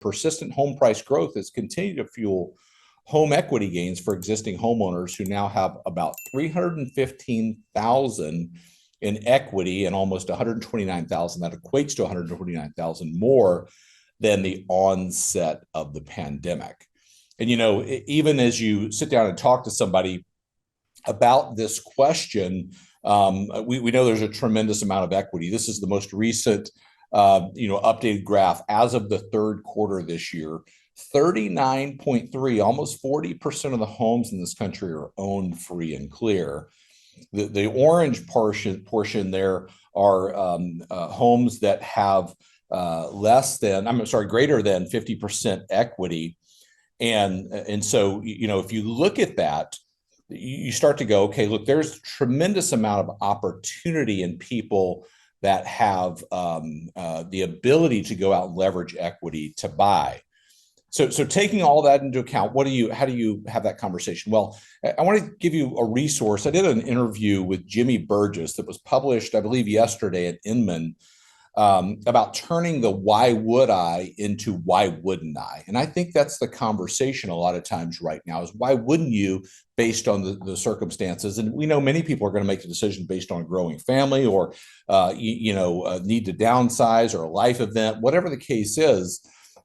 persistent home price growth has continued to fuel home equity gains for existing homeowners who now have about 315,000 in equity and almost 129,000. That equates to 129,000 more than the onset of the pandemic. And, even as you sit down and talk to somebody about this question, we know there's a tremendous amount of equity. This is the most recent, updated graph as of the third quarter this year. 39.3, almost 40% of the homes in this country are owned free and clear. The orange portion there are homes that have greater than 50% equity. And so, if you look at that, you start to go, okay, look, there's a tremendous amount of opportunity in people that have the ability to go out and leverage equity to buy. So taking all that into account, how do you have that conversation? Well, I want to give you a resource. I did an interview with Jimmy Burgess that was published, I believe, yesterday at Inman, about turning the why would I into why wouldn't I? And I think that's the conversation a lot of times right now is why wouldn't you based on the circumstances? And we know many people are going to make the decision based on a growing family or, need to downsize or a life event, whatever the case is.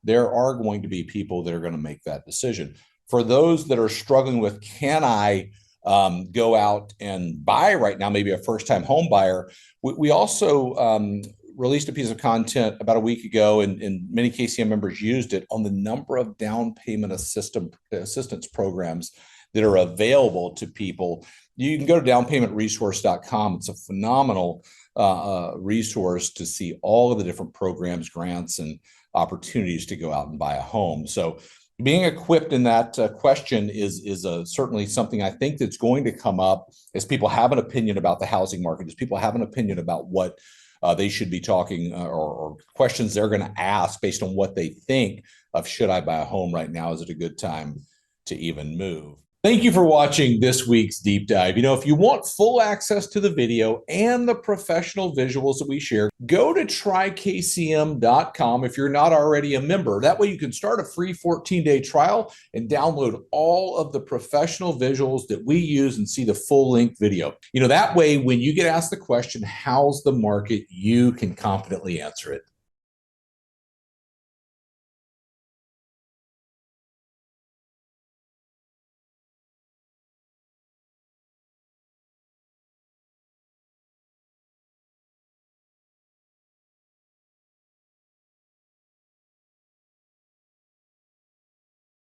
There are going to be people that are going to make that decision. For those that are struggling with, can I go out and buy right now, maybe a first-time home buyer, we also released a piece of content about a week ago, and many KCM members used it on the number of down payment assistance programs that are available to people. You can go to downpaymentresource.com. It's a phenomenal resource to see all of the different programs, grants, and opportunities to go out and buy a home. So being equipped in that question is certainly something I think that's going to come up as people have an opinion about the housing market, as people have an opinion about what they should be talking or questions they're going to ask based on what they think of, should I buy a home right now? Is it a good time to even move? Thank you for watching this week's deep dive. If you want full access to the video and the professional visuals that we share, go to trykcm.com if you're not already a member. That way you can start a free 14-day trial and download all of the professional visuals that we use and see the full-length video. That way when you get asked the question, how's the market, you can confidently answer it.